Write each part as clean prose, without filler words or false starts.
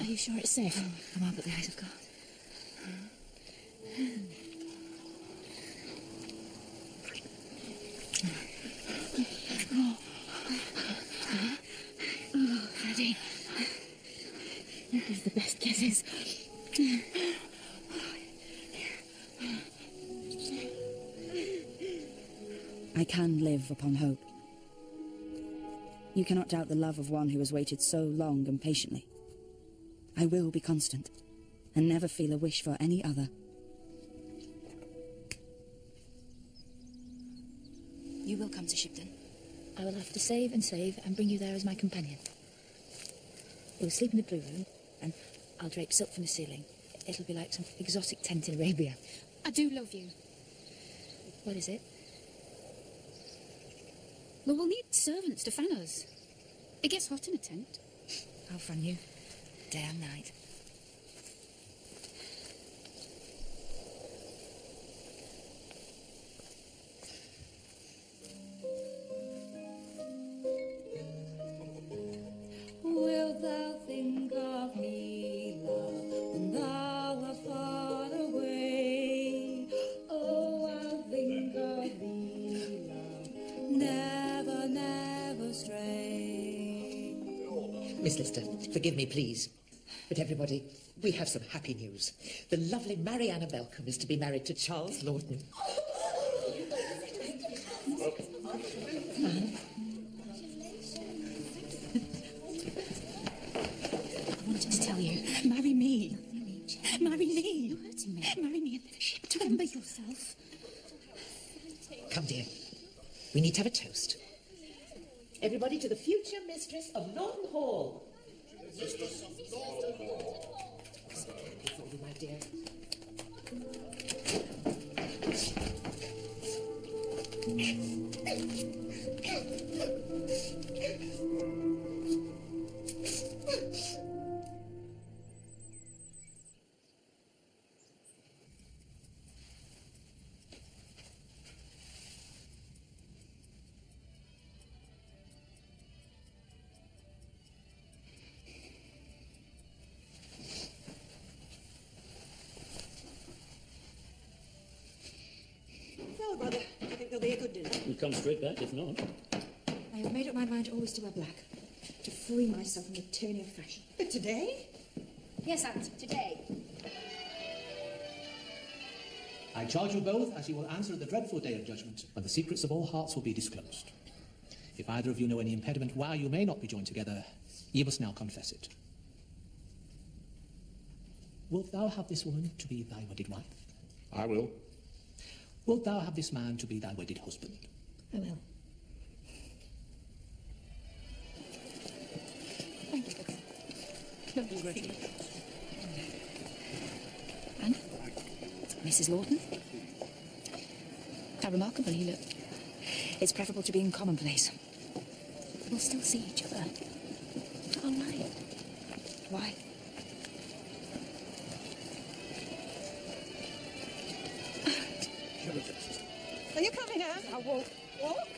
Are you sure it's safe? Come on, but the eyes of God. Freddie. You give the best kisses. I can live upon hope. You cannot doubt the love of one who has waited so long and patiently. I will be constant, and never feel a wish for any other. You will come to Shipton. I will have to save and bring you there as my companion. You will sleep in the blue room, and I'll drape silk from the ceiling. It'll be like some exotic tent in Arabia. I do love you. What is it? Well, we'll need servants to fan us. It gets hot in a tent. I'll fan you. Day and night. Wilt thou think of me, love, when thou art far away? Oh, I'll think of thee, love, never, never stray. Miss Lister, forgive me, please. But everybody, we have some happy news. The lovely Mariana Malcolm is to be married to Charles Lawton. I wanted to tell you. Marry me. Marry me. You're hurting me. Marry me and then ship. Remember yourself. Come, dear. We need to have a toast. Everybody to the future mistress of Lawton Hall. Mistress of Lawton Hall. I'm so happy for you, my dear. Well, brother, I think there'll be a good dinner. We'll come straight back if not. I have made up my mind always to wear black, to free myself from the tyranny of fashion. But today? Yes, Aunt, today. I charge you both as you will answer at the dreadful day of judgment, when the secrets of all hearts will be disclosed. If either of you know any impediment why you may not be joined together, you must now confess it. Wilt thou have this woman to be thy wedded wife? I will. Wilt thou have this man to be thy wedded husband? I will. Thank you. Lovely. And? Mrs. Lawton? How remarkable you look. It's preferable to being commonplace. We'll still see each other. All right. Why? Are you coming out? I won't walk.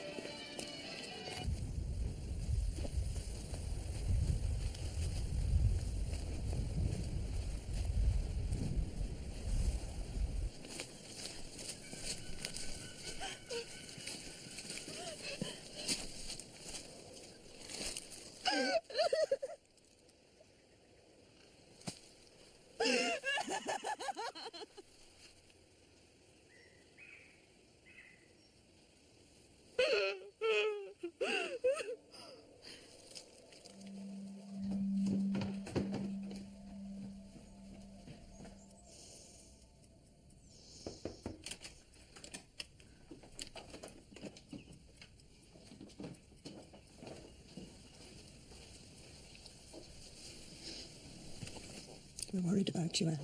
We're worried about you, Anne.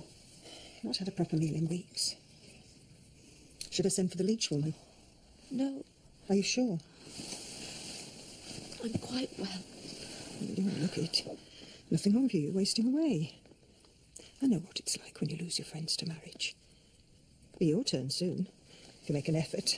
You've not had a proper meal in weeks. Should I send for the leech woman? No. Are you sure? I'm quite well. You don't look it. Nothing wrong with you. You're wasting away. I know what it's like when you lose your friends to marriage. It'll be your turn soon, if you make an effort.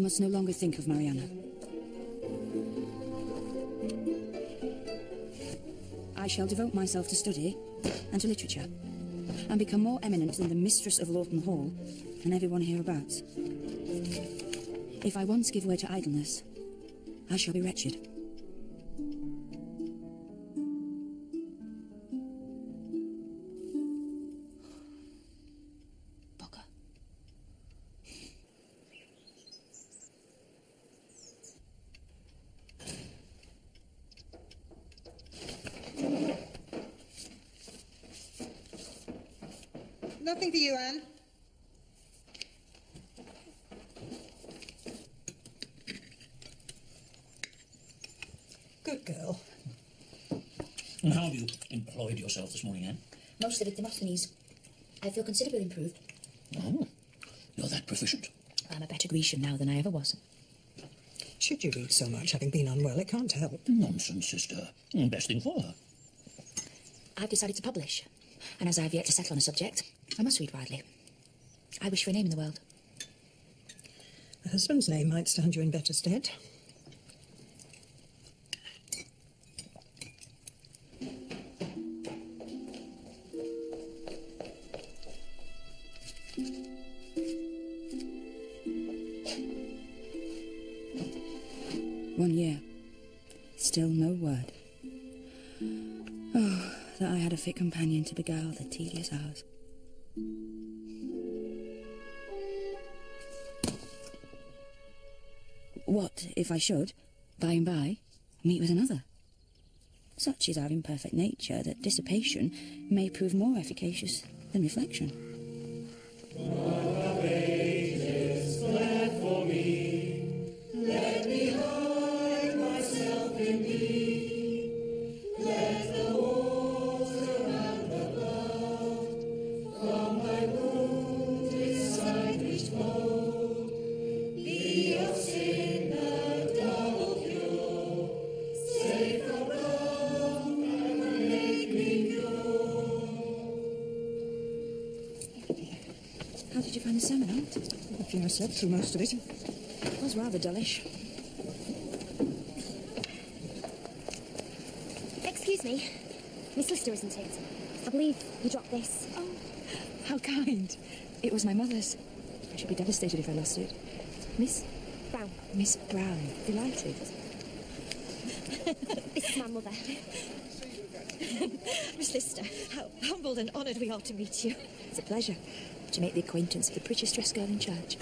must no longer think of Mariana. I shall devote myself to study and to literature, and become more eminent than the mistress of Lawton Hall and everyone hereabouts. If I once give way to idleness, I shall be wretched. Bugger. Nothing for you, Anne. Good girl. And how have you employed yourself this morning, Anne? Most of it Demosthenes. I feel considerably improved. Oh, you're that proficient. I'm a better Grecian now than I ever was. Should you read so much, having been unwell? It can't help. Nonsense, sister. Best thing for her. I've decided to publish, and as I've yet to settle on a subject, I must read widely. I wish for a name in the world. A husband's name might stand you in better stead. One year. Still no word. Oh, that I had a fit companion to beguile the tedious hours. What if I should, by and by, meet with another? Such is our imperfect nature that dissipation may prove more efficacious than reflection. How did you find the seminar? I fear I slept through most of it. It was rather dullish. Excuse me. Miss Lister, isn't it? I believe you dropped this. Oh, how kind. It was my mother's. I should be devastated if I lost it. Miss Brown. Miss Brown. Delighted. This is my mother. Miss Lister, how humbled and honoured we are to meet you. It's a pleasure to make the acquaintance of the prettiest dressed girl in church.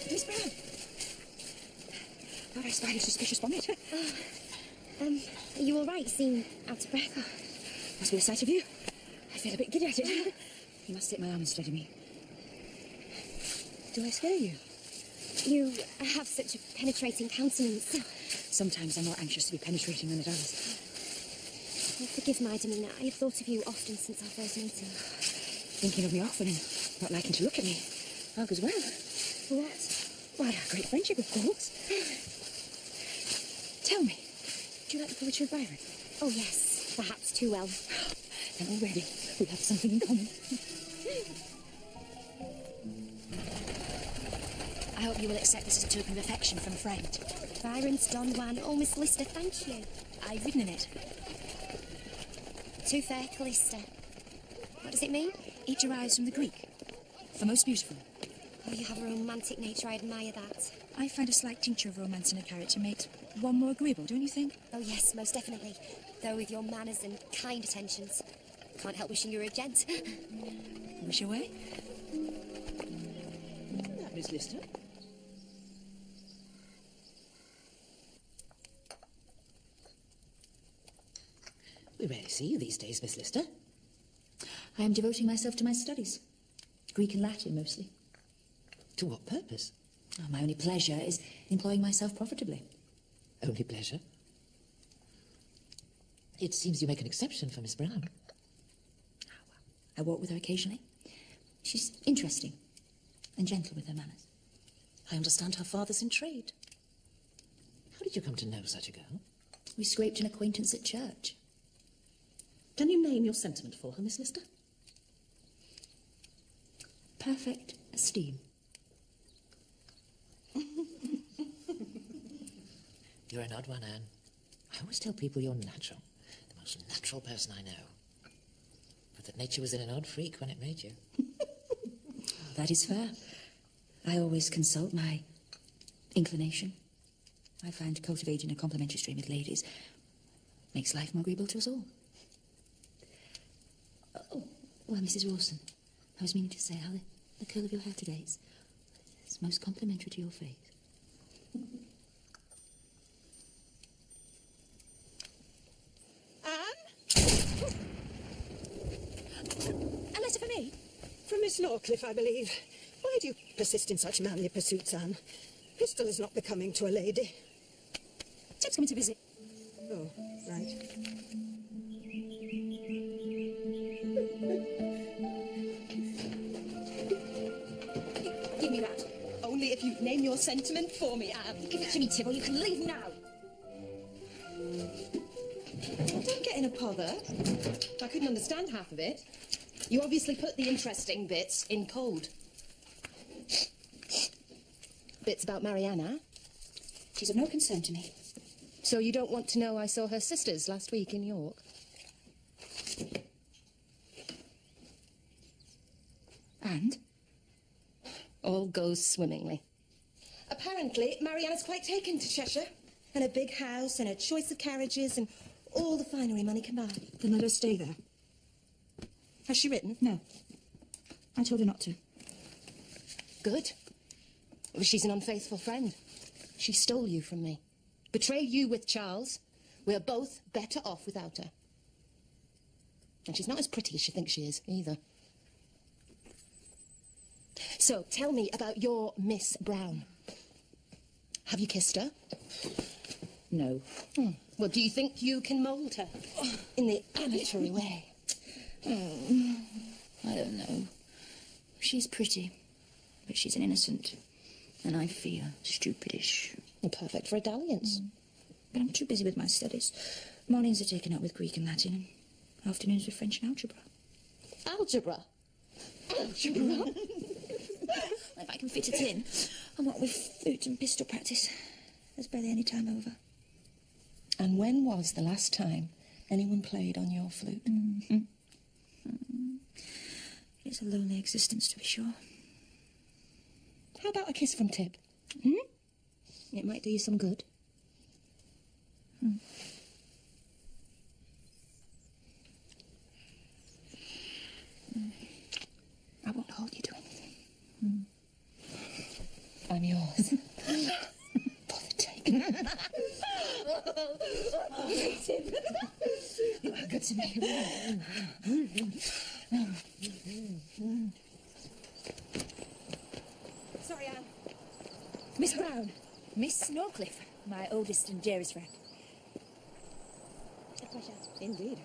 Miss Brown. Thought I spied a suspicious bonnet. Are you all right? You seem out of breath. Must be the sight of you. I feel a bit giddy at it. You must take my arm and steady me. Do I scare you? You have such a penetrating countenance. Sometimes I'm more anxious to be penetrating than others. Forgive my demeanour. I have thought of you often since our first meeting. Thinking of me often and not liking to look at me. All goes well. What? Why, our great friendship, of course. Tell me, do you like the poetry of Byron? Oh, yes. Perhaps too well. Then already we have something in common. I hope you will accept this as a token of affection from a friend. Byron's Don Juan. Oh, Miss Lister, thank you. I've ridden in it. Tu fair Callista. What does it mean? It derives from the Greek, for most beautiful. Oh, you have a romantic nature. I admire that. I find a slight tincture of romance in a character makes one more agreeable, don't you think? Oh, yes, most definitely. Though with your manners and kind attentions. Can't help wishing you were a gent. Wish away. That Miss Lister. We rarely see you these days, Miss Lister. I am devoting myself to my studies. Greek and Latin, mostly. To what purpose? Oh, my only pleasure is employing myself profitably. Only pleasure? It seems you make an exception for Miss Brown. I walk with her occasionally. She's interesting and gentle with her manners. I understand her father's in trade. How did you come to know such a girl? We scraped an acquaintance at church. Can you name your sentiment for her, Miss Lister? Perfect esteem. You're an odd one, Anne. I always tell people you're natural. The most natural person I know. But that nature was in an odd freak when it made you. That is fair. I always consult my inclination. I find cultivating a complimentary stream with ladies makes life more agreeable to us all. Oh, well, Mrs. Rawson, I was meaning to say how the curl of your hair today is most complimentary to your face. Anne? A letter for me? From Miss Norcliffe, I believe. Why do you persist in such manly pursuits, Anne? Pistol is not becoming to a lady. Tip's coming to visit. Oh, right. Give me that. Only if you name your sentiment for me, Anne. Give it to me, Tib, or you can leave now. Don't get in a pother. I couldn't understand half of it. You obviously put the interesting bits in cold. Bits about Mariana. She's of no concern to me. So you don't want to know I saw her sisters last week in York? And? All goes swimmingly. Apparently, Mariana's quite taken to Cheshire. And a big house and a choice of carriages and all the finery money can buy. Then let her stay there. Has she written? No. I told her not to. Good. Well, she's an unfaithful friend. She stole you from me. Betrayed you with Charles. We're both better off without her. And she's not as pretty as she thinks she is, either. So, tell me about your Miss Brown. Have you kissed her? No. Well, do you think you can mould her in the amatory way? I don't know. She's pretty, but she's an innocent, and I fear stupidish. Perfect for a dalliance. But I'm too busy with my studies. Mornings are taken up with Greek and Latin, and afternoons with French and algebra. Algebra? Algebra? If I can fit it in, and what with flute and pistol practice, there's barely any time over. And when was the last time anyone played on your flute? It's a lonely existence, to be sure. How about a kiss from Tib? It might do you some good. I won't hold you to anything. I'm yours. For the taking. You are good to me. Sorry, Anne. Miss Brown. Miss Norcliffe, my oldest and dearest friend. A pleasure. Indeed.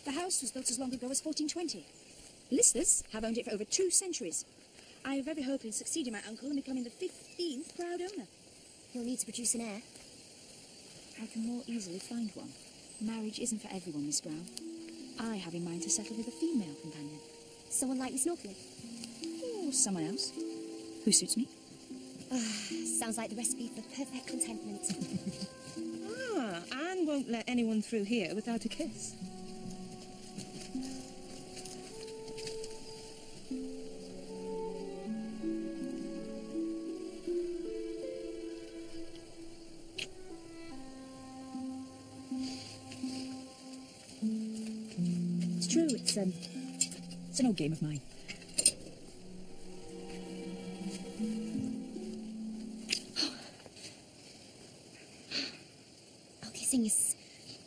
The house was built as long ago as 1420. Listers have owned it for over 2 centuries. I have every hope in succeeding my uncle and becoming the 15th proud owner. You'll need to produce an heir. I can more easily find one. Marriage isn't for everyone, Miss Brown. I have in mind to settle with a female companion. Someone like Miss Norcliffe. Or someone else. Who suits me? Sounds like the recipe for perfect contentment. Anne won't let anyone through here without a kiss. It's true, it's an old game of mine. Oh, kissing is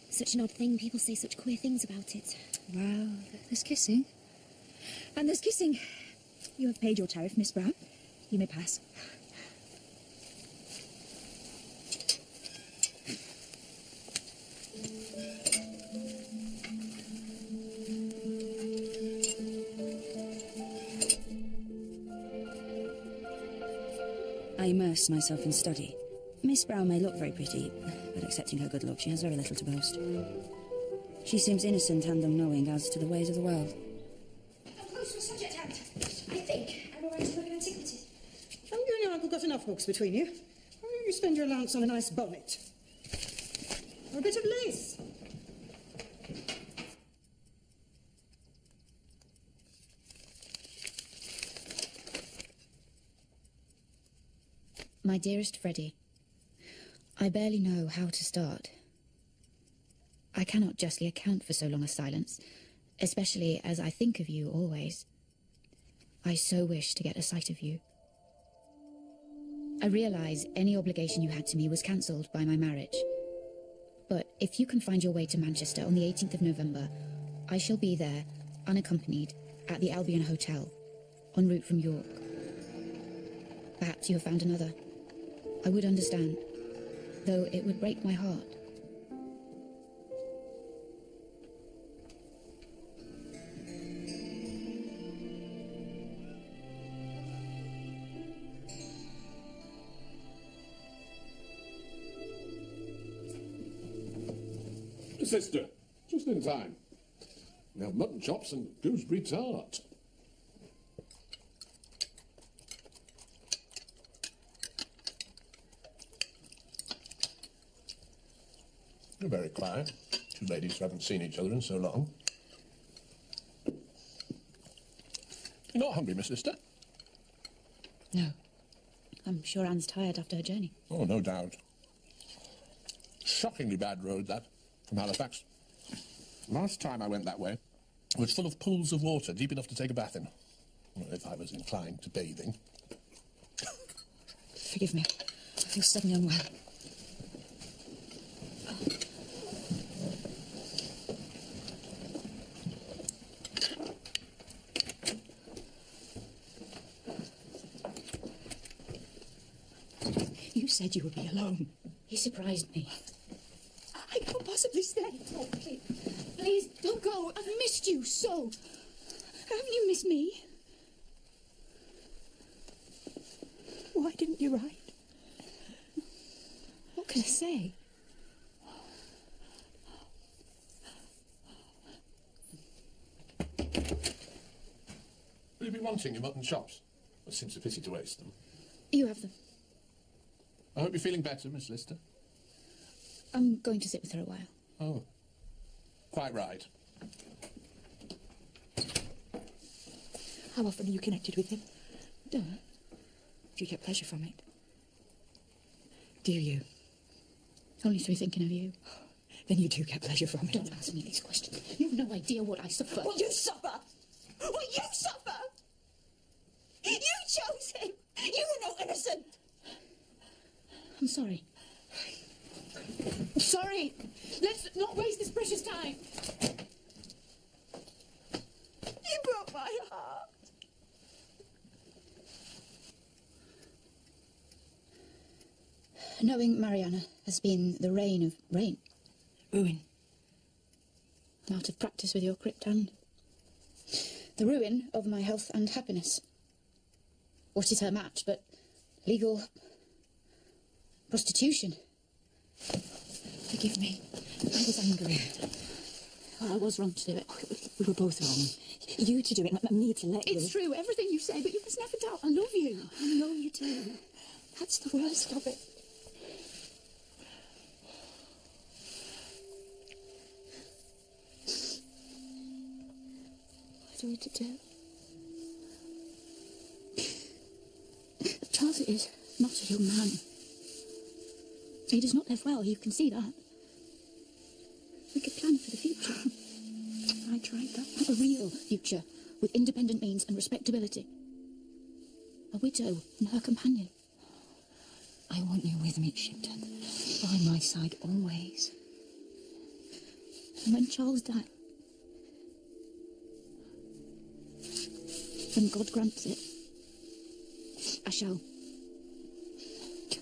such an odd thing. People say such queer things about it. Well, there's kissing. And there's kissing. You have paid your tariff, Miss Brown. You may pass. I immerse myself in study. Miss Brown may look very pretty, but accepting her good luck, she has very little to boast. She seems innocent and unknowing as to the ways of the world. Close to the subject hand. I think I'm alright to look at antiquities. Oh, you and your uncle got enough books between you. Why don't you spend your allowance on a nice bonnet? Or a bit of lace? My dearest Freddie, I barely know how to start. I cannot justly account for so long a silence, especially as I think of you always. I so wish to get a sight of you. I realise any obligation you had to me was cancelled by my marriage. But if you can find your way to Manchester on the 18th of November, I shall be there, unaccompanied, at the Albion Hotel, en route from York. Perhaps you have found another. I would understand, though it would break my heart. Sister, just in time. We have mutton chops and gooseberry tart. You're very quiet. Two ladies who haven't seen each other in so long. You're not hungry, Miss Lister? No. I'm sure Anne's tired after her journey. Oh, no doubt. Shockingly bad road, that, from Halifax. Last time I went that way, it was full of pools of water deep enough to take a bath in. Well, if I was inclined to bathing. Forgive me. I feel suddenly unwell. You said you would be alone. He surprised me. I can't possibly stay. Oh, please. Please, don't go. I've missed you so. Haven't you missed me? Why didn't you write? What can I say? Will you be wanting your mutton chops? It seems a pity to waste them. You have them. I hope you're feeling better, Miss Lister. I'm going to sit with her a while. Oh, quite right. How often are you connected with him? Don't. Do you get pleasure from it? Do you? Only through thinking of you. Then you do get pleasure from it. Don't ask me these questions. You've no idea what I suffer. What you suffer? What you suffer? You chose him! You were not innocent! I'm sorry. I'm sorry. Let's not waste this precious time. You broke my heart. Knowing Mariana has been the reign of rain. Ruin. Out of practice with your crypt and the ruin of my health and happiness. What is her match but legal prostitution? Forgive me. I was angry. I was wrong to do it. We were both wrong. You to do it, not me to let you. It's true, everything you say, but you must never doubt I love you. I know you do. That's the worst of it. What are we to do? Charles is not a young man. He does not live well, you can see that. We could plan for the future. I tried that. A real future, with independent means and respectability. A widow and her companion. I want you with me, Shipton. By my side always. And when Charles dies, when God grants it, I shall.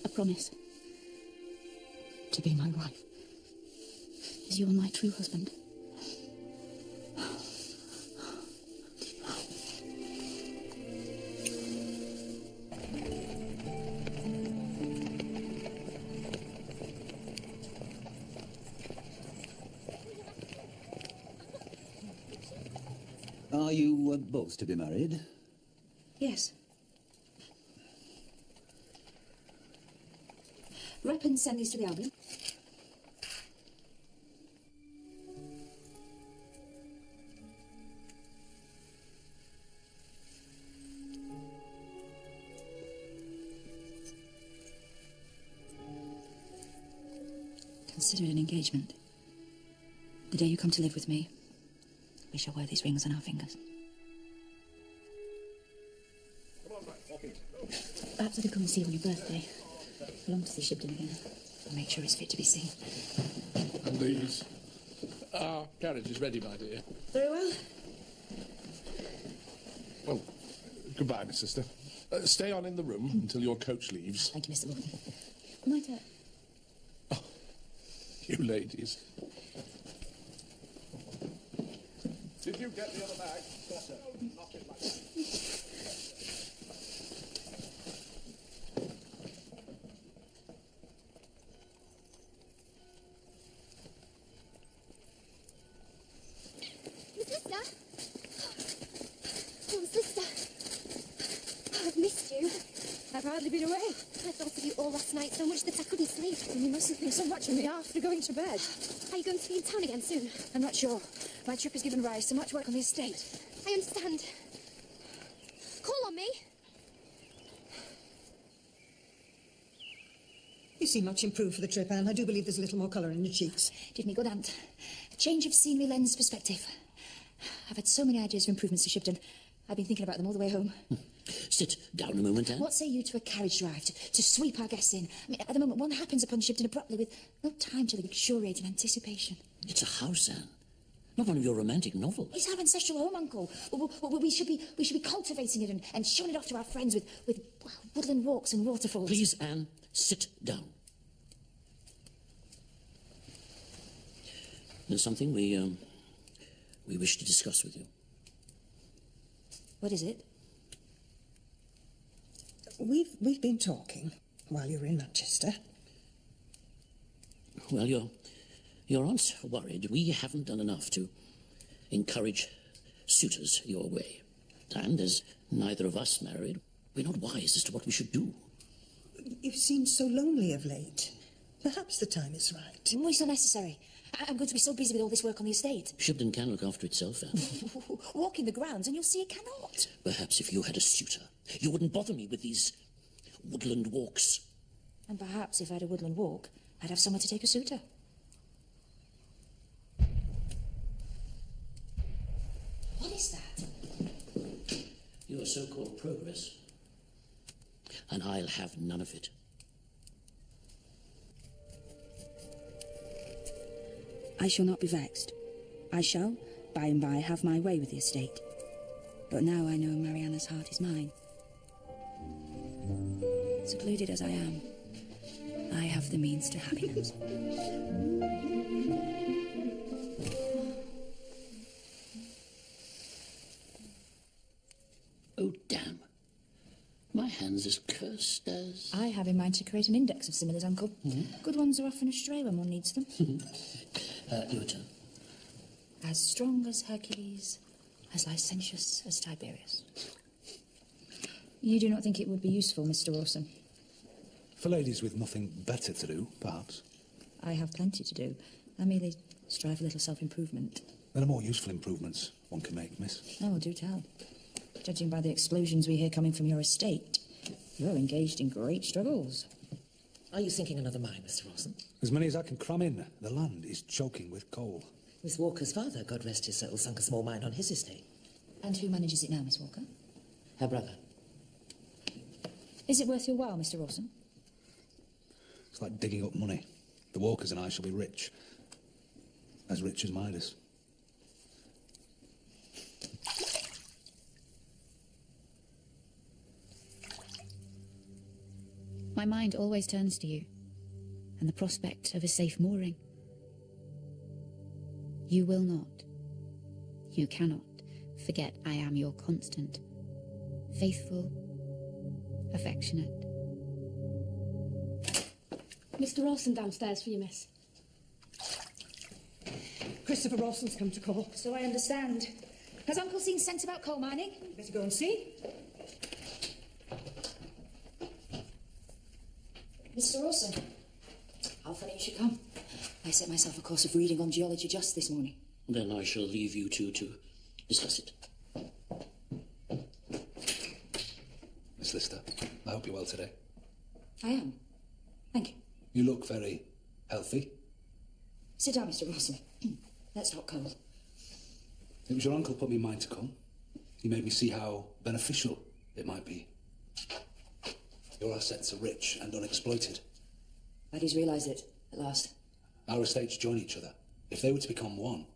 I promise. To be my wife. As you are my true husband. were both to be married? Yes. Wrap and send these to the Albion. Consider it an engagement. The day you come to live with me, we shall wear these rings on our fingers. Perhaps I could come and see you on your birthday. I long to see Shibden again. I'll make sure it's fit to be seen. And these. Our carriage is ready, my dear. Very well. Well, goodbye, Miss Sister. Stay on in the room until your coach leaves. Thank you, Mr. Morgan. Might I... You ladies. Did you get the other bag? Yes, sir. Knock it like that. Sister? Oh, sister. Oh, I've missed you. I've hardly been away. I thought of you all last night so much that I couldn't sleep. You mustn't think so much of me after going to bed. Are you going to be in town again soon? I'm not sure. My trip has given rise to much work on the estate. I understand. Call on me. You seem much improved for the trip, Anne. I do believe there's a little more colour in your cheeks. Did me good, Aunt. A change of scenery lends perspective. I've had so many ideas for improvements to Shibden. I've been thinking about them all the way home. Sit down a moment, Anne. What say you to a carriage drive to sweep our guests in? I mean, at the moment, one happens upon Shibden abruptly with no time to luxuriate in anticipation. It's a house, Anne. Not one of your romantic novels. It's our ancestral home, Uncle. We should be cultivating it and showing it off to our friends with well, woodland walks and waterfalls. Please, Anne, sit down. There's something we wish to discuss with you. What is it? We've been talking while you were in Manchester. Well, your aunt's worried we haven't done enough to encourage suitors your way. And as neither of us married, we're not wise as to what we should do. You've seemed so lonely of late. Perhaps the time is right. It's not necessary. I'm going to be so busy with all this work on the estate. Shibden can look after itself, Anne. Walk in the grounds and you'll see it cannot. Perhaps if you had a suitor, you wouldn't bother me with these woodland walks. And perhaps if I had a woodland walk, I'd have somewhere to take a suitor. What is that? Your so-called progress. And I'll have none of it. I shall not be vexed. I shall, by and by, have my way with the estate. But now I know Mariana's heart is mine. Secluded as I am, I have the means to happiness. Oh, damn. My hand's as cursed as... I have in mind to create an index of similars, Uncle. Good ones are often astray when one needs them. Your turn. As strong as Hercules, as licentious as Tiberius. You do not think it would be useful, Mr. Rawson? For ladies with nothing better to do, perhaps. I have plenty to do. I merely strive for a little self-improvement. There are more useful improvements one can make, miss. Oh, do tell. Judging by the explosions we hear coming from your estate, you're engaged in great struggles. Are you thinking another mine, Mr. Rawson? As many as I can cram in. The land is choking with coal. Miss Walker's father, God rest his soul, sunk a small mine on his estate. And who manages it now, Miss Walker? Her brother. Is it worth your while, Mr. Rawson? It's like digging up money. The Walkers and I shall be rich. As rich as Midas. My mind always turns to you, and the prospect of a safe mooring. You will not, you cannot forget I am your constant, faithful, affectionate. Mr. Rawson downstairs for you, miss. Christopher Rawson's come to call. So I understand. Has Uncle seen sense about coal mining? Better go and see. Mr. Orson, how funny you should come. I set myself a course of reading on geology just this morning. Then I shall leave you two to discuss it. Miss Lister, I hope you're well today. I am. Thank you. You look very healthy. Sit down, Mr. Orson. Let's talk coal. It was your uncle put me in mind to come. He made me see how beneficial it might be. Your assets are rich and unexploited. Paddy's realised it, at last. Our estates join each other. If they were to become one,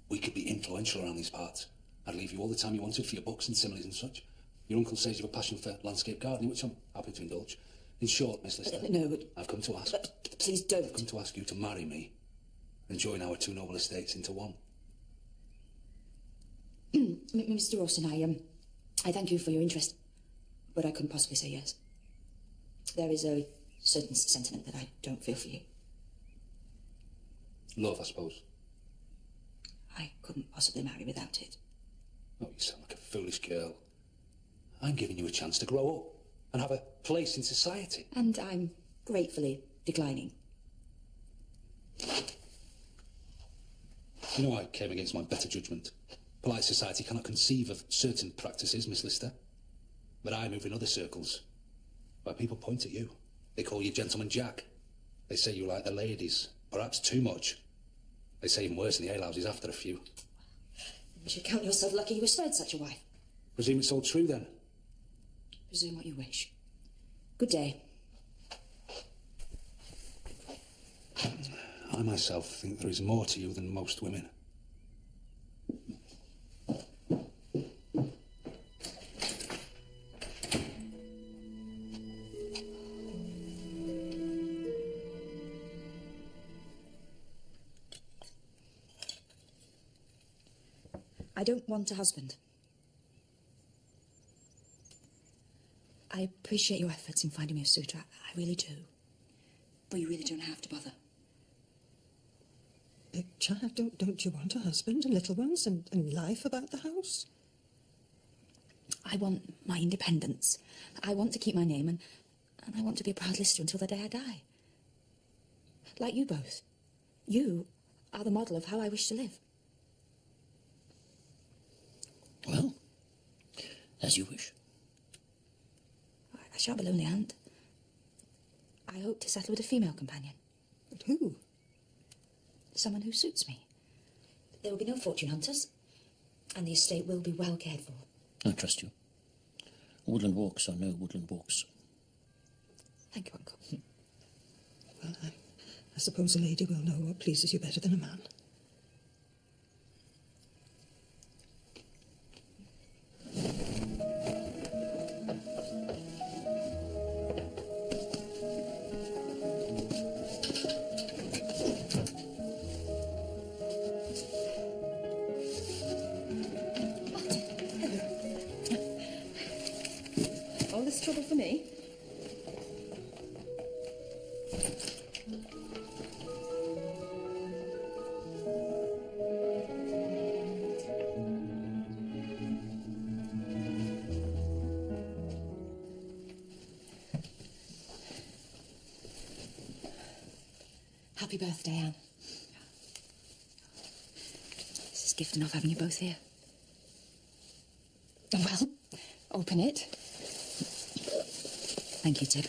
we could be influential around these parts. I'd leave you all the time you wanted for your books and similes and such. Your uncle says you have a passion for landscape gardening, which I'm happy to indulge. In short, Miss Lister, No, but... I've come to ask... please don't. I've come to ask you to marry me and join our two noble estates into one. Mr. Orson, I thank you for your interest, but I couldn't possibly say yes. There is a certain sentiment that I don't feel for you. Love, I suppose. I couldn't possibly marry without it. Oh, you sound like a foolish girl. I'm giving you a chance to grow up and have a place in society. And I'm gratefully declining. You know I came against my better judgment. Polite society cannot conceive of certain practices, Miss Lister. But I move in other circles, where people point at you. They call you Gentleman Jack. They say you like the ladies, perhaps too much. They say even worse in the alehouses after a few. You should count yourself lucky you were spared such a wife. Presume it's all true, then? Presume what you wish. Good day. I myself think there is more to you than most women. I don't want a husband. I appreciate your efforts in finding me a suitor. I really do. But you really don't have to bother. Child, don't you want a husband and little ones and life about the house? I want my independence. I want to keep my name and I want to be a proud Lister until the day I die. Like you both. You are the model of how I wish to live. Well, as you wish. I shan't be lonely, and I hope to settle with a female companion. But who? Someone who suits me. There will be no fortune hunters, and the estate will be well cared for. I trust you. Woodland walks are no woodland walks. Thank you, Uncle. Well, I suppose a lady will know what pleases you better than a man. All this trouble for me? Happy birthday, Anne. This is gift enough having you both here. Well, open it. Thank you, Tib.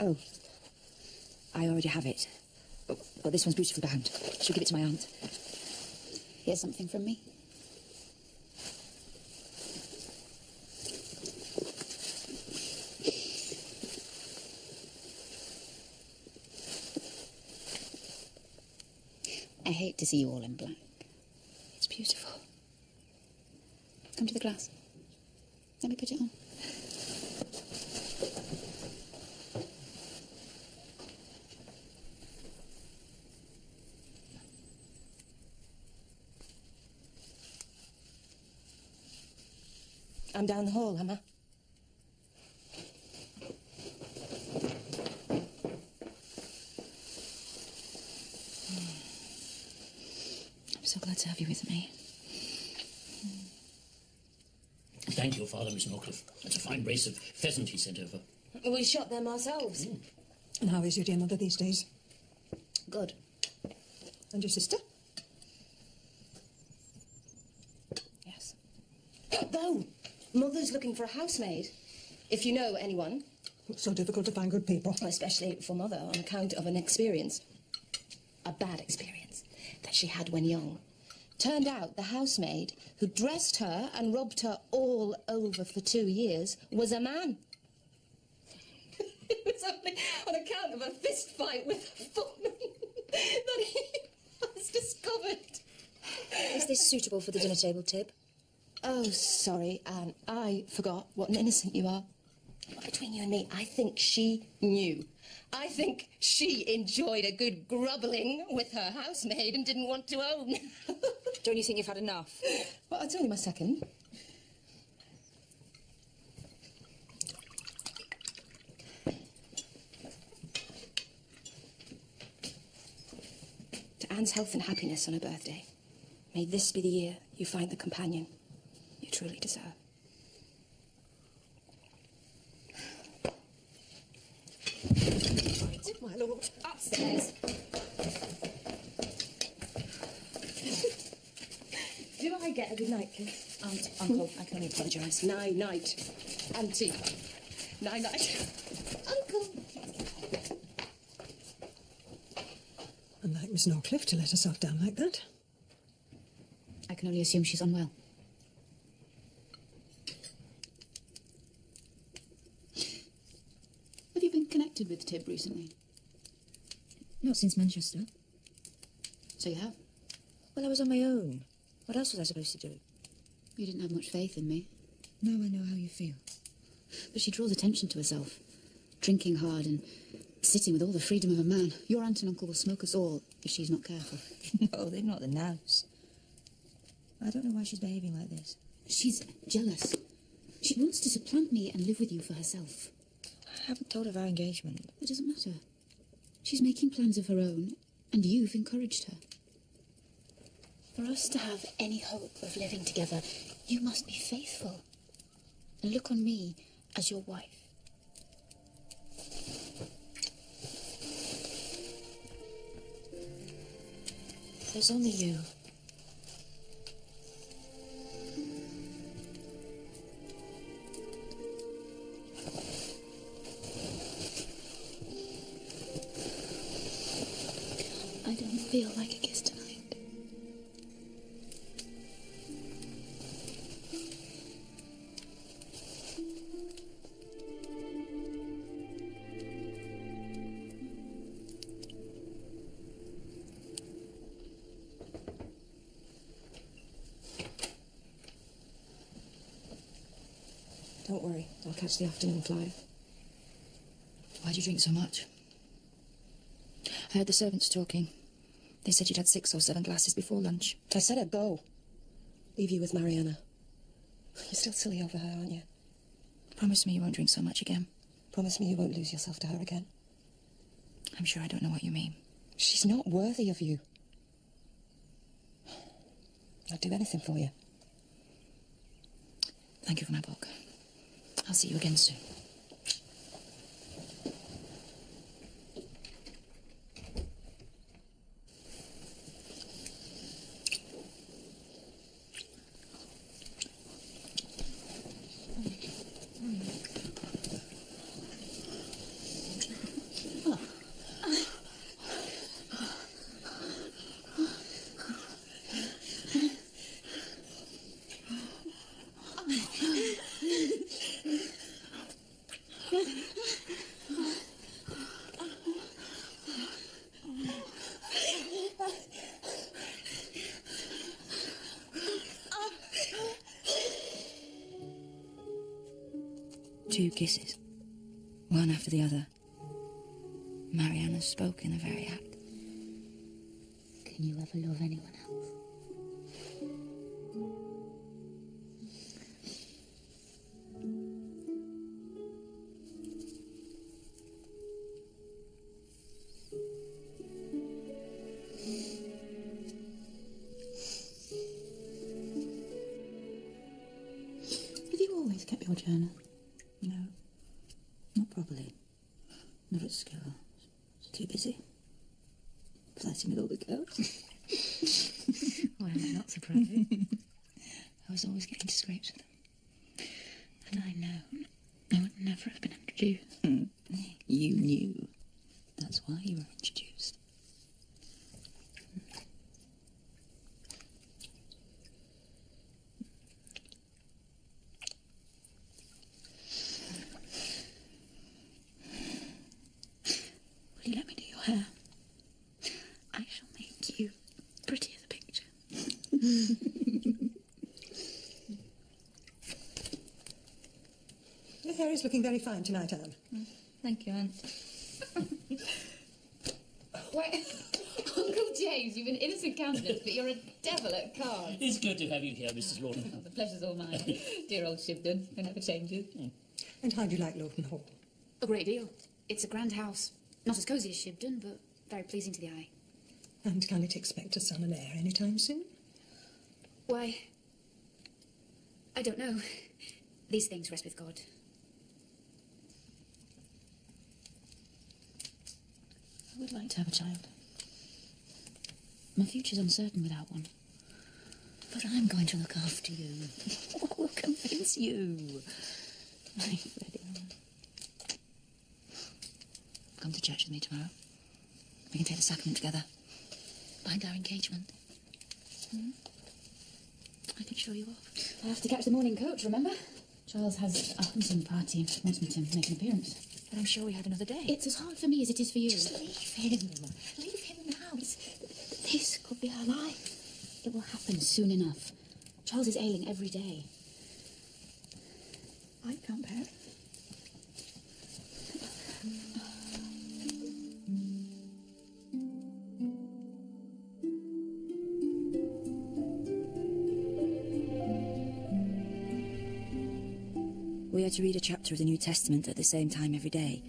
Oh, I already have it. But this one's beautifully bound. She'll give it to my aunt. Here's something from me. I hate to see you all in black. It's beautiful. Come to the glass. Let me put it on. I'm down the hall, am I? so glad to have you with me. Thank your father, Miss Norcliffe. That's a fine brace of pheasant he sent over. We shot them ourselves. And how is your dear mother these days? Good. And your sister? Yes. Though, Mother's looking for a housemaid. If you know anyone. It's so difficult to find good people. Especially for Mother, on account of an experience. A bad experience that she had when young. Turned out the housemaid who dressed her and rubbed her all over for 2 years was a man. It was only on account of a fist fight with a footman that he was discovered. Is this suitable for the dinner table, Tib? Oh, sorry, Anne. I forgot what an innocent you are. But between you and me, I think she knew. I think she enjoyed a good grubbling with her housemaid and didn't want to own. Don't you think you've had enough? Well, it's only my second. To Anne's health and happiness on her birthday, may this be the year you find the companion you truly deserve. My lord. Upstairs. Do I get a good night kiss? Uncle, I can only apologise. Night. Auntie. Night. Uncle. And like Miss Norcliffe to let herself down like that. I can only assume she's unwell. Have you been connected with Tib recently? Not since Manchester. So you have? Well, I was on my own. What else was I supposed to do? You didn't have much faith in me. Now I know how you feel. But she draws attention to herself. Drinking hard and sitting with all the freedom of a man. Your aunt and uncle will smoke us all if she's not careful. No, they've not the nous. I don't know why she's behaving like this. She's jealous. She wants to supplant me and live with you for herself. I haven't told of our engagement. It doesn't matter. She's making plans of her own, and you've encouraged her. For us to have any hope of living together, you must be faithful. And look on me as your wife. There's only you. I don't feel like a kiss tonight. Don't worry, I'll catch the afternoon flight. Why do you drink so much? I heard the servants talking. They said you'd had 6 or 7 glasses before lunch. I said I'd go. Leave you with Mariana. You're still silly over her, aren't you? Promise me you won't drink so much again. Promise me you won't lose yourself to her again. I'm sure I don't know what you mean. She's not worthy of you. I'd do anything for you. Thank you for my book. I'll see you again soon. Two kisses, one after the other. Mariana spoke in the very act. Can you ever love anyone else? kept your journal? No. Not properly. Not at school. Too busy. Flirting with all the girls. Well, I'm not surprised. I was always getting to scrapes with them. And I know I would never have been introduced. You knew. That's why you were introduced. Will you let me do your hair? I shall make you pretty as a picture. Your hair is looking very fine tonight, Anne. Thank you, Aunt. Why, Uncle James, you've an innocent countenance, but you're a devil at cards. It's good to have you here, Mrs. Lawton. Oh, the pleasure's all mine. Dear old Shibden, who never changes. And how do you like Lawton Hall? A great deal. It's a grand house. Not as cosy as Shibden, but very pleasing to the eye. And can it expect a son and heir any time soon? Why, I don't know. These things rest with God. I would like to have a child. My future's uncertain without one. But I'm going to look after you. What will convince you? Right, Freddie. Come to church with me tomorrow. We can take the sacrament together. Bind our engagement. I can show you off. I have to catch the morning coach, remember? Charles has a hunting party. Wants me to make an appearance. But I'm sure we had another day. It's as hard for me as it is for you. Just leave him. Leave him now. This could be our life. It will happen soon enough. Charles is ailing every day. I can't bear it. We are to read a chapter of the New Testament at the same time every day,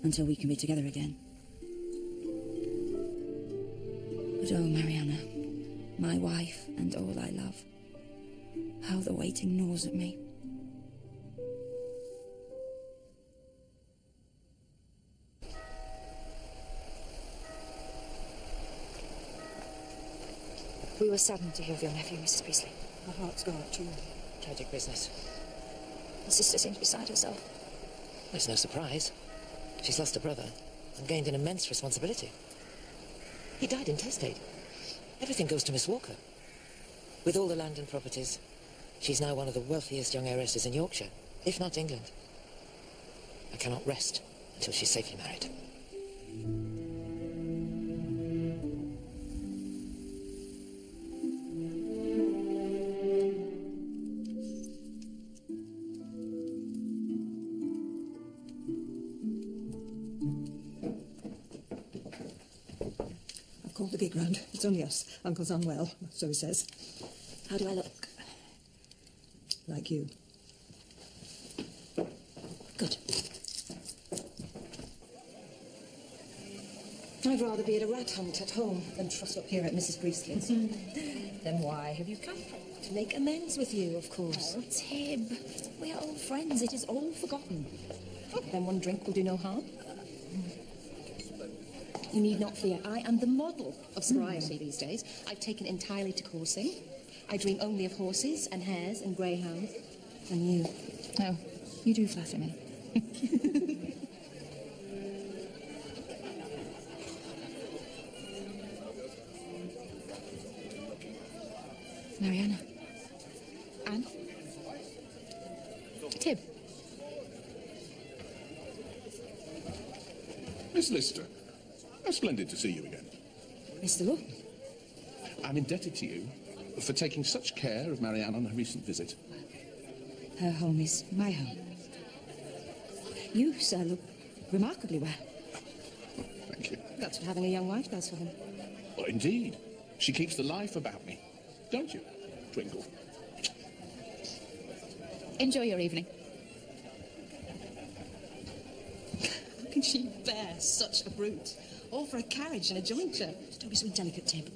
until we can be together again. But oh, Mariana, my wife and all I love, how the waiting gnaws at me. We were saddened to hear of your nephew, Mrs. Priestley. Our hearts go out to you. Tragic business. The sister seems beside herself. It's no surprise. She's lost a brother and gained an immense responsibility. He died intestate. Everything goes to Miss Walker. With all the land and properties, she's now one of the wealthiest young heiresses in Yorkshire, if not England. I cannot rest until she's safely married. Called the gig round. It's only us. Uncle's unwell, so he says. How do I look? Like you. Good. I'd rather be at a rat hunt at home than trussed up here at Mrs. Priestley's. Then why have you come? To make amends with you, of course. Oh, Tib, we are old friends. It is all forgotten. Then one drink will do no harm. You need not fear. I am the model of sobriety these days. I've taken entirely to coursing. I dream only of horses and hares and greyhounds. And you. Oh, you do flatter me. Mariana. Anne. Tib. Miss Lister, how splendid to see you again. Mr. Lawton. I'm indebted to you for taking such care of Marianne on her recent visit. Her home is my home. You, sir, look remarkably well. Thank you. That's what having a young wife does for him. Well, indeed. She keeps the life about me. Don't you, Twinkle? Enjoy your evening. How can she bear such a brute? All for a carriage and a jointure. Don't be so indelicate, Tib.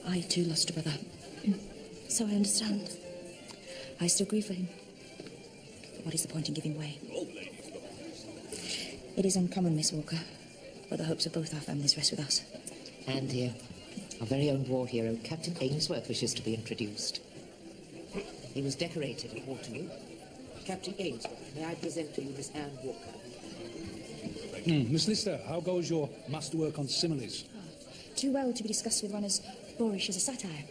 I too lost a brother. So I understand. I still grieve for him. But what is the point in giving way? It is uncommon, Miss Walker, but the hopes of both our families rest with us. And here, our very own war hero, Captain Ainsworth, wishes to be introduced. He was decorated at Waterloo. Captain Ainsworth, may I present to you Miss Anne Walker? Miss Lister, how goes your masterwork on similes? Too well to be discussed with one as boorish as a satire.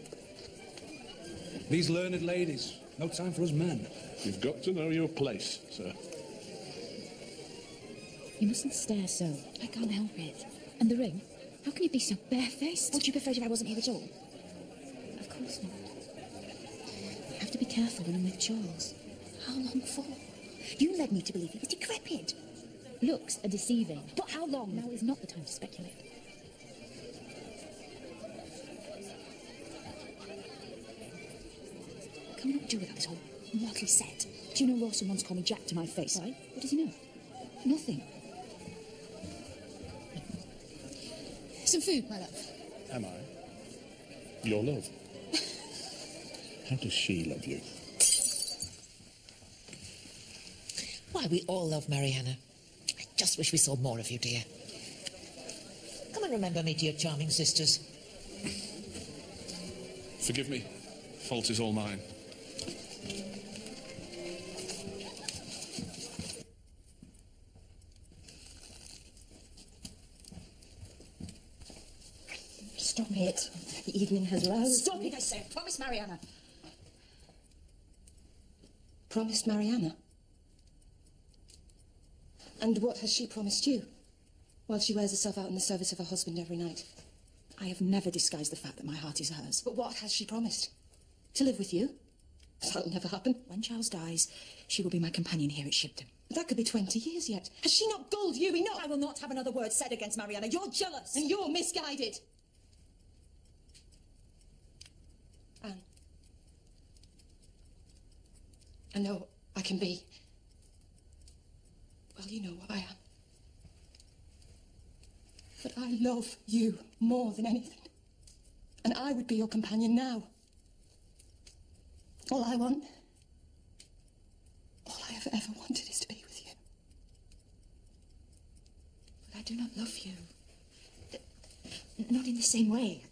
These learned ladies, no time for us men. You've got to know your place, sir. You mustn't stare so. I can't help it. And the ring? How can you be so barefaced? Would you prefer if I wasn't here at all? Of course not. I have to be careful when I'm with Charles. How long for? You led me to believe he was decrepit. Looks are deceiving. But how long? Now is not the time to speculate. Can we not do without this whole motley set? Do you know Rawson once called me Jack to my face? Why? What does he know? Nothing. Some food, my love. Am I? Your love? How does she love you? Why, we all love Mariana. I just wish we saw more of you, dear. Come and remember me to your charming sisters. Forgive me. Fault is all mine. Stop it. The evening has lowered. Stop it, I say. Promise Mariana. Promised Mariana? And what has she promised you? While she wears herself out in the service of her husband every night. I have never disguised the fact that my heart is hers. But what has she promised? To live with you? That'll never happen. When Charles dies, she will be my companion here at Shibden. That could be 20 years yet. Has she not gulled you enough? I will not have another word said against Mariana. You're jealous. And you're misguided. Anne. I know I can be. Well, you know what I am. But I love you more than anything. And I would be your companion now. All I want, all I have ever wanted is to be with you. But I do not love you. Not in the same way.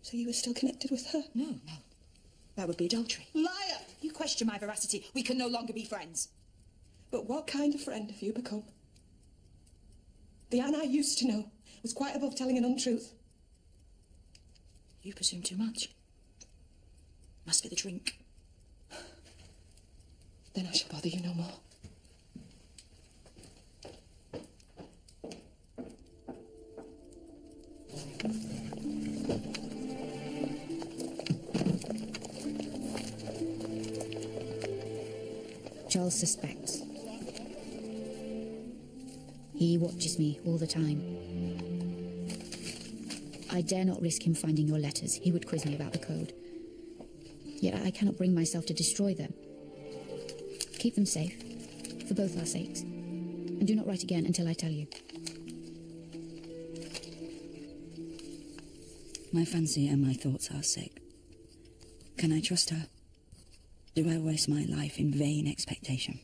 So you were still connected with her? No, no. That would be adultery. Liar! You question my veracity. We can no longer be friends. But what kind of friend have you become? The Anne I used to know was quite above telling an untruth. You presume too much. Must be the drink. Then I shall bother you no more. Charles suspects. He watches me all the time. I dare not risk him finding your letters. He would quiz me about the code. Yet I cannot bring myself to destroy them. Keep them safe, for both our sakes. And do not write again until I tell you. My fancy and my thoughts are sick. Can I trust her? Do I waste my life in vain expectation?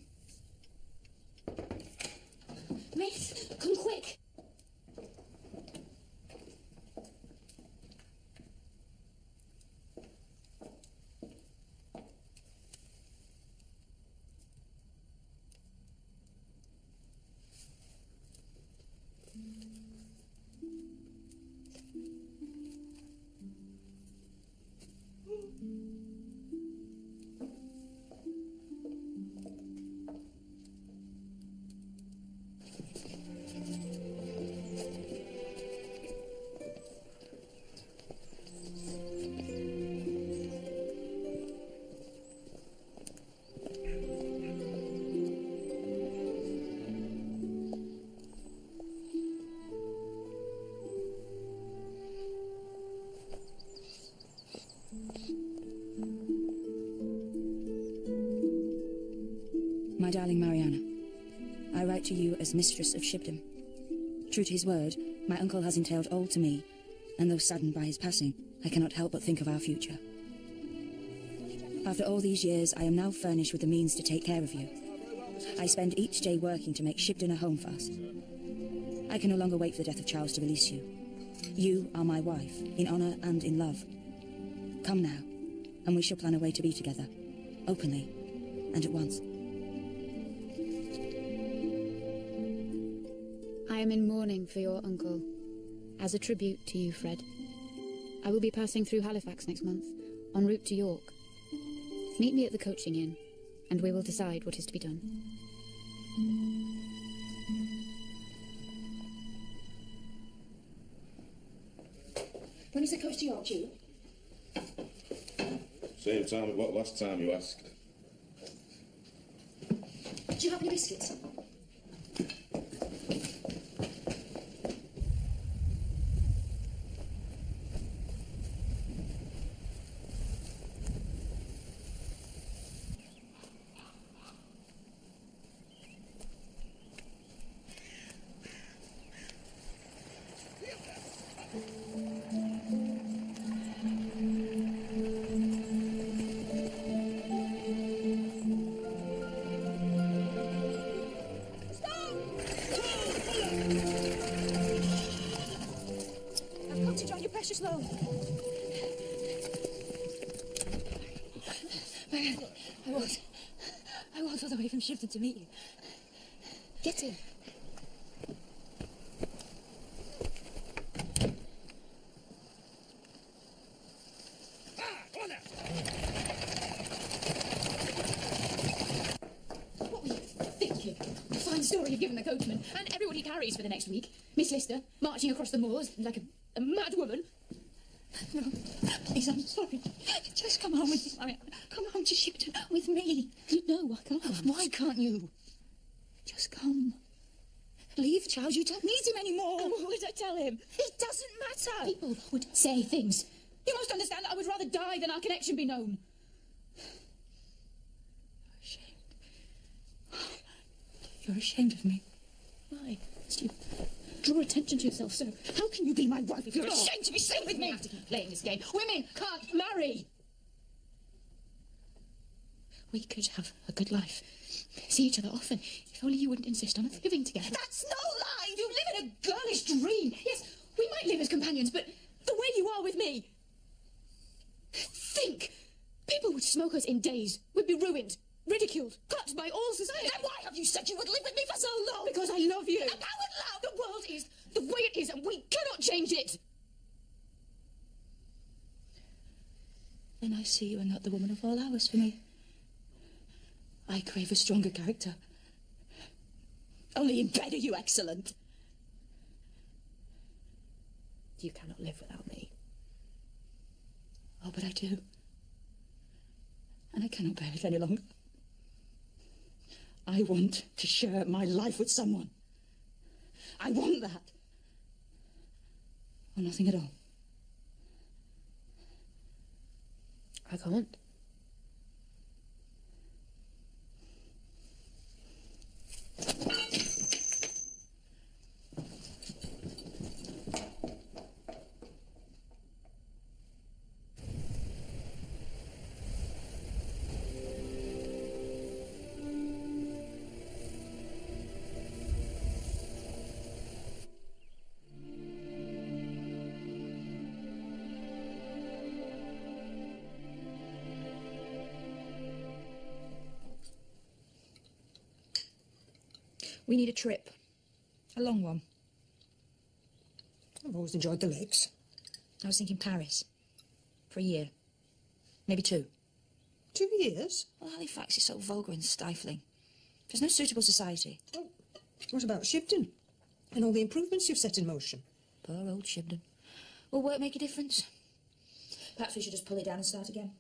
Miss, come quick. My darling Mariana, I write to you as mistress of Shibden. True to his word, My uncle has entailed all to me, and though saddened by his passing, I cannot help but think of our future. After all these years, I am now furnished with the means to take care of you. I spend each day working to make Shibden a home for us. I can no longer wait for the death of Charles to release you. You are my wife, in honour and in love. Come now, and we shall plan a way to be together, openly, and at once. I am in mourning for your uncle, as a tribute to you, Fred. I will be passing through Halifax next month, en route to York. Meet me at the coaching inn, and we will decide what is to be done. When is the coach to York due? Same time as what last time you asked. Do you have any biscuits? Precious loan. I walked all the way from Shibden to meet you. Get in. What were you thinking? The fine story you've given the coachman and everyone he carries for the next week. Miss Lister marching across the moors like a mad woman. No, please, I'm sorry. Just come home with me, Marianne. Come home to Shibden with me. You know I can't. Why can't you? Just come. Leave Charles. You don't need him anymore. And what would I tell him? It doesn't matter. People would say things. You must understand that I would rather die than our connection be known. You're ashamed of me. Why? You draw attention to yourself, so how can you be my wife if you're ashamed to be seen with me? You have to keep playing this game. Women can't marry. We could have a good life. See each other often. If only you wouldn't insist on us living together. That's no lie. You live in a girlish dream. Yes, we might live as companions, but the way you are with me. Think. People would smoke us in days. We'd be ruined, ridiculed, cut by all society. Then why have you said you would live with me for so long? Because I love you. And how loud? The world is the way it is, and we cannot change it. Then I see you are not the woman of all hours for me. I crave a stronger character. Only in bed are you excellent. You cannot live without me. Oh, but I do. And I cannot bear it any longer. I want to share my life with someone. I want that. Or nothing at all. I can't. We need a trip. A long one. I've always enjoyed the lakes. I was thinking Paris. For a year. Maybe 2. 2 years? Well, Halifax is so vulgar and stifling. There's no suitable society. Oh, what about Shibden? And all the improvements you've set in motion? Poor old Shibden. Will work make a difference? Perhaps we should just pull it down and start again.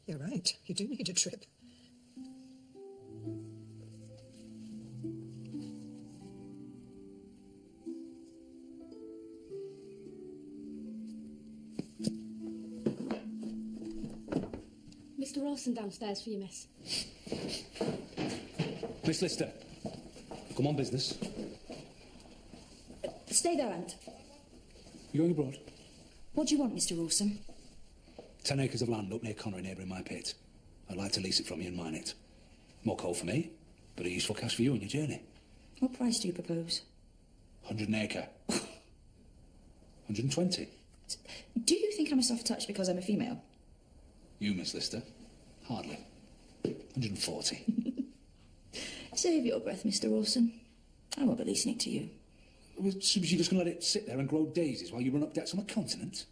You're right. You do need a trip. Mr. Rawson downstairs for you, miss. Miss Lister, come on business. Stay there, Aunt. You going abroad? What do you want, Mr. Rawson? 10 acres of land up near Connery, neighbouring my pit. I'd like to lease it from you and mine it. More coal for me, but a useful cash for you on your journey. What price do you propose? 100 an acre. 120. Do you think I'm a soft touch because I'm a female? You, Miss Lister? Hardly. 140. Save your breath, Mr. Rawson. I won't be leasing it to you. So you're just going to let it sit there and grow daisies while you run up debts on the continent?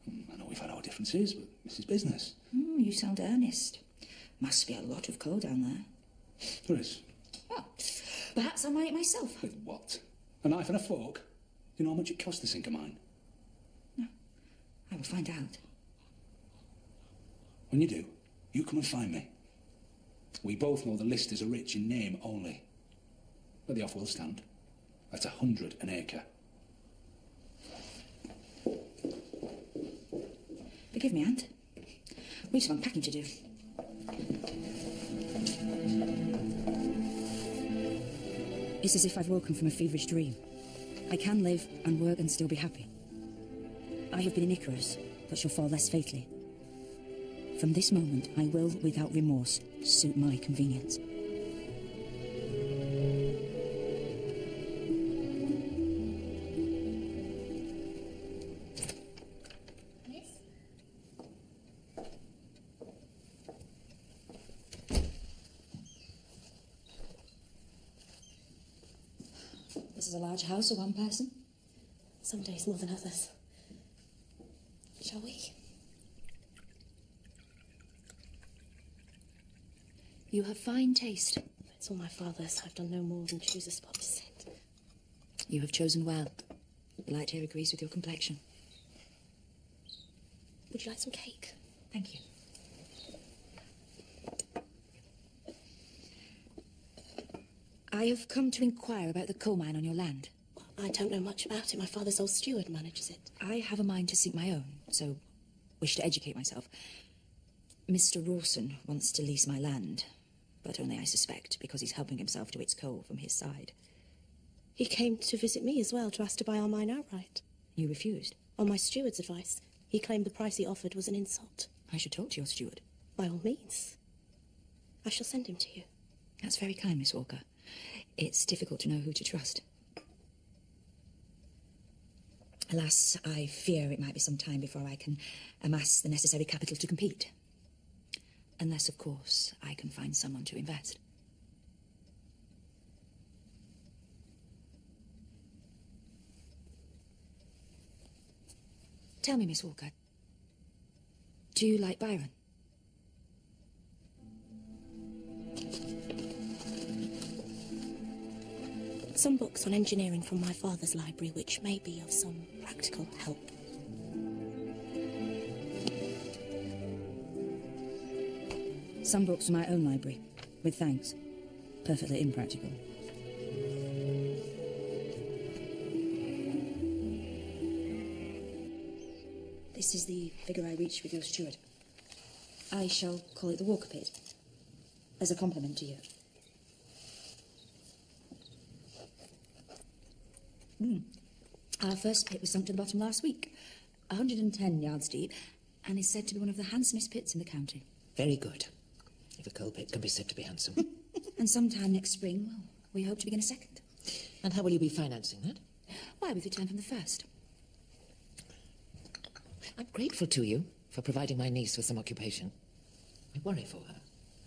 I know we've had our differences, but this is business. You sound earnest. Must be a lot of coal down there. There is. Well, perhaps I'll mine it myself. With what? A knife and a fork? Do you know how much it costs to sink a mine? No. I will find out. When you do, you come and find me. We both know the Listers are rich in name only. But the offer will stand. At 100 an acre. Forgive me, Aunt. We've some unpacking to do. It's as if I've woken from a feverish dream. I can live and work and still be happy. I have been an Icarus, but shall fall less fatally. From this moment, I will, without remorse, suit my convenience. This is a large house for one person. Some days more than others. Shall we? You have fine taste. It's all my father's. I've done no more than choose a spot to sit. You have chosen well. The light here agrees with your complexion. Would you like some cake? Thank you. I have come to inquire about the coal mine on your land. I don't know much about it. My father's old steward manages it. I have a mind to sink my own, so wish to educate myself. Mr. Rawson wants to lease my land, but only, I suspect, because he's helping himself to its coal from his side. He came to visit me as well, to ask to buy our mine outright. You refused? On my steward's advice. He claimed the price he offered was an insult. I should talk to your steward. By all means. I shall send him to you. That's very kind, Miss Walker. It's difficult to know who to trust. Alas, I fear it might be some time before I can amass the necessary capital to compete. Unless, of course, I can find someone to invest. Tell me, Miss Walker, do you like Byron? Some books on engineering from my father's library, which may be of some practical help. Some books from my own library, with thanks. Perfectly impractical. This is the figure I reached with your steward. I shall call it the Walker Pit, as a compliment to you. Our first pit was sunk to the bottom last week, 110 yards deep, and is said to be one of the handsomest pits in the county. Very good. If a coal pit can be said to be handsome. And sometime next spring, well, we hope to begin a second. And how will you be financing that? Why, with return from the first. I'm grateful to you for providing my niece with some occupation. I worry for her.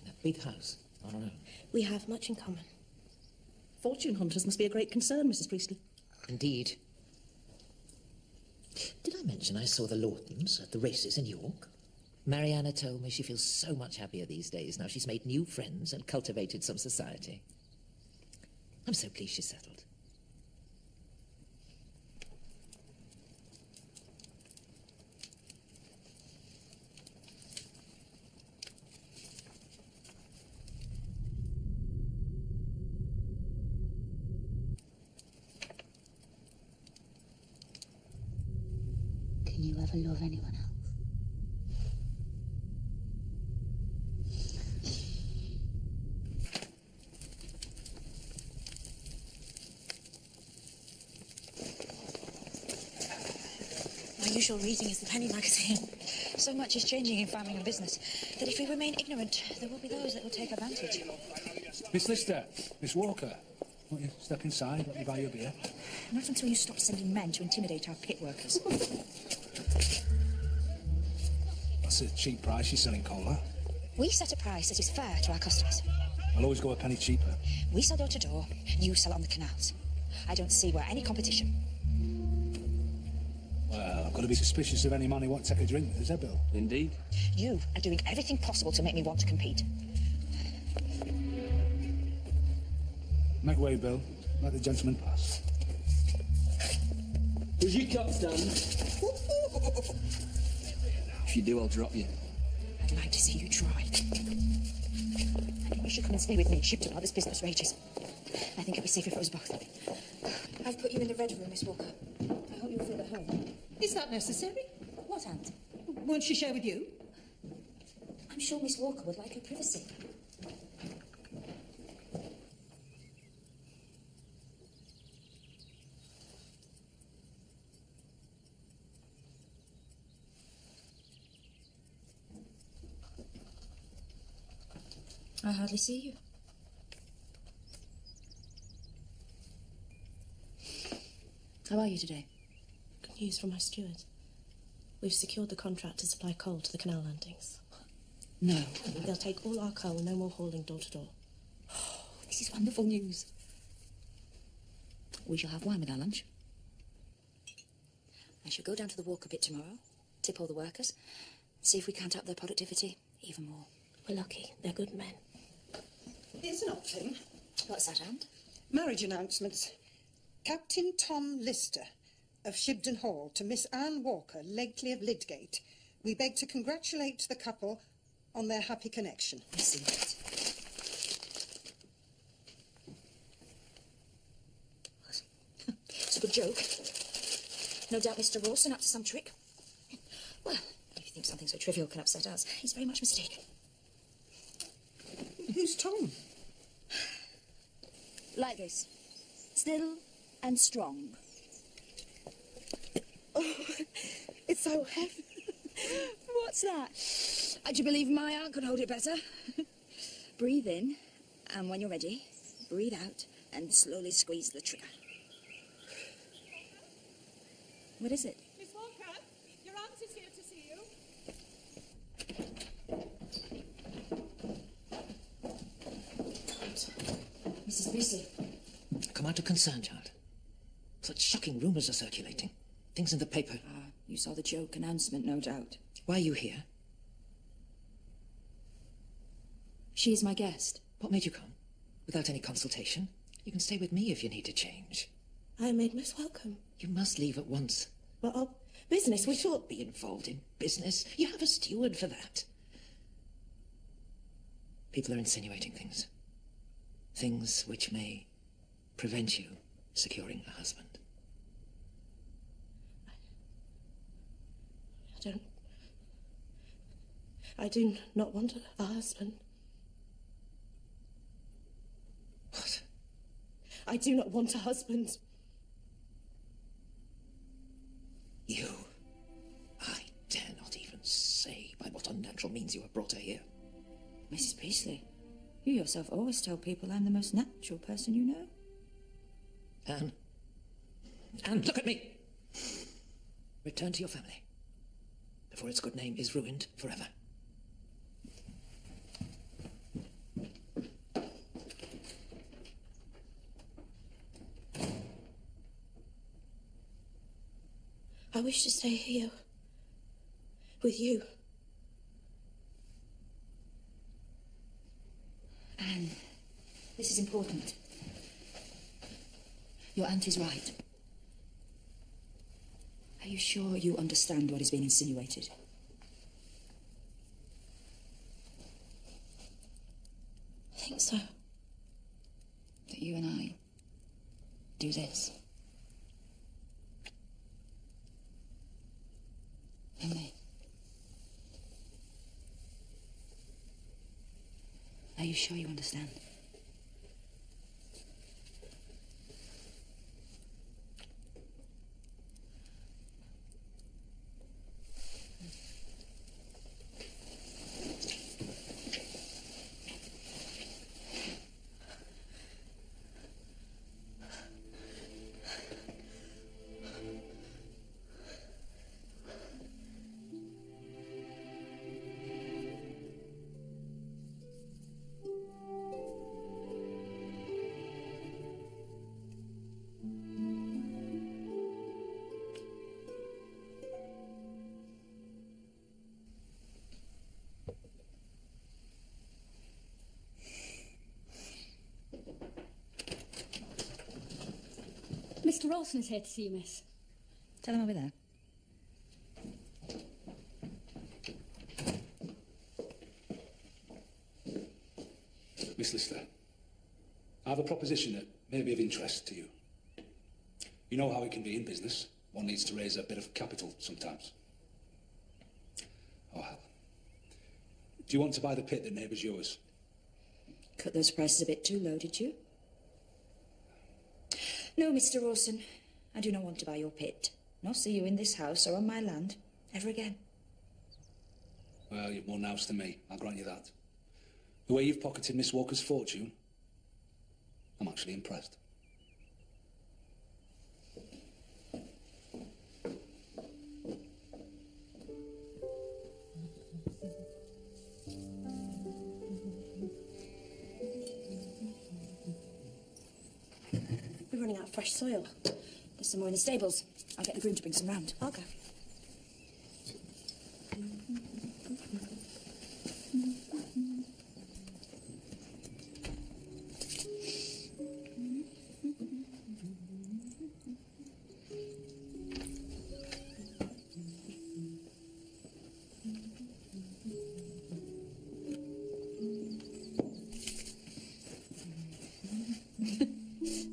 In a big house, on her own. We have much in common. Fortune hunters must be a great concern, Mrs. Priestley. Indeed. Did I mention I saw the Lawtons at the races in York? Mariana told me she feels so much happier these days now she's made new friends and cultivated some society. I'm so pleased she's settled. Can you ever love anyone else? usual reading is the penny magazine. So much is changing in farming and business that if we remain ignorant, there will be those that will take advantage. Miss Lister, Miss Walker, won't you step inside? Let me buy you a beer. Not until you stop sending men to intimidate our pit workers. That's a cheap price you're selling cola. We set a price that is fair to our customers. I'll always go a penny cheaper. We sell door to door, you sell on the canals. I don't see where any competition. Well, I've got to be suspicious of any man who won't take a drink, is there, Bill? Indeed. You are doing everything possible to make me want to compete. Make way, Bill. Let the gentleman pass. Where's your cup stand? If you do, I'll drop you. I'd like to see you try. I think you should come and stay with me. Shipton while this business rages. I think it'd be safer for us both. I've put you in the red room, Miss Walker. I hope you'll feel at home. Is that necessary? What, Aunt? Won't she share with you? I'm sure Miss Walker would like her privacy. I hardly see you. How are you today? Good news from my steward. We've secured the contract to supply coal to the canal landings. No. They'll take all our coal, no more hauling door to door. Oh, this is wonderful news. We shall have wine with our lunch. I shall go down to the Walker pit tomorrow, tip all the workers, see if we can't up their productivity even more. We're lucky. They're good men. Here's an option. What's that, Aunt? Marriage announcements. Captain Tom Lister of Shibden Hall to Miss Anne Walker, Legley of Lydgate. We beg to congratulate the couple on their happy connection. I see that. It's a good joke. No doubt Mr. Rawson up to some trick. Well, if you think something so trivial can upset us, he's very much mistaken. Who's Tom? Like this. Still and strong. Oh, it's so heavy. What's that? Do you believe my aunt could hold it better? Breathe in, and when you're ready, breathe out and slowly squeeze the trigger. What is it? Miss Walker, your aunt is here to see you. Mrs. Priestley. Come out of concern, child. Such shocking rumours are circulating. Things in the paper. Ah, you saw the joke announcement, no doubt. Why are you here? She is my guest. What made you come? Without any consultation? You can stay with me if you need a change. I am made most welcome. You must leave at once. Well, business, we shouldn't be involved in business. You have a steward for that. People are insinuating things. Things which may prevent you securing a husband. I do not want a husband. What? I do not want a husband. You? I dare not even say by what unnatural means you have brought her here. Mrs. Priestley, you yourself always tell people I'm the most natural person you know. Anne? Anne, look at me! Return to your family before its good name is ruined forever. I wish to stay here with you. Anne, this is important. Your aunt is right. Are you sure you understand what is being insinuated? I think so. That you and I do this. And me. Are you sure you understand? Rawson is here to see you, miss. Tell him I'll be there. Miss Lister, I have a proposition that may be of interest to you. You know how it can be in business. One needs to raise a bit of capital sometimes. Oh, hell. Do you want to buy the pit that neighbours yours? Cut those prices a bit too low, did you? No, Mr. Rawson. I do not want to buy your pit, nor see you in this house or on my land ever again. Well, you've more nous than me, I'll grant you that. The way you've pocketed Miss Walker's fortune, I'm actually impressed. We're running out of fresh soil. There's some more in the stables. I'll get the groom to bring some round. I'll go.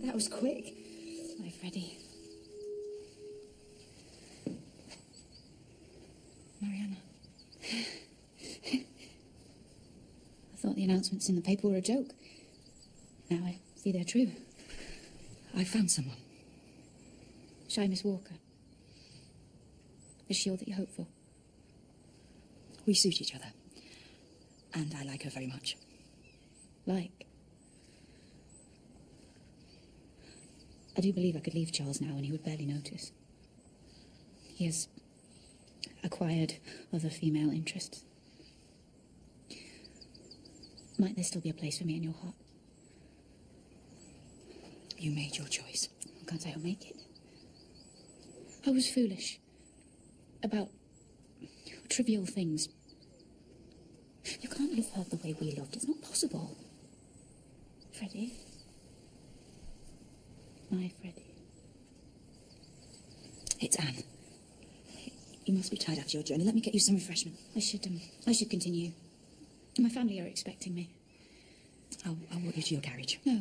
That was quick. My Freddie. Mariana. I thought the announcements in the paper were a joke. Now I see they're true. I found someone. Shy Miss Walker. Is she all that you hope for? We suit each other. And I like her very much. Like? I do believe I could leave Charles now and he would barely notice. He has acquired other female interests. Might there still be a place for me in your heart? You made your choice. I can't say I'll make it. I was foolish. About trivial things. You can't love her the way we loved. It's not possible. Freddie. My Freddie. It's Anne. You must be tired after your journey. Let me get you some refreshment. I should continue. My family are expecting me. I'll walk you to your carriage. No.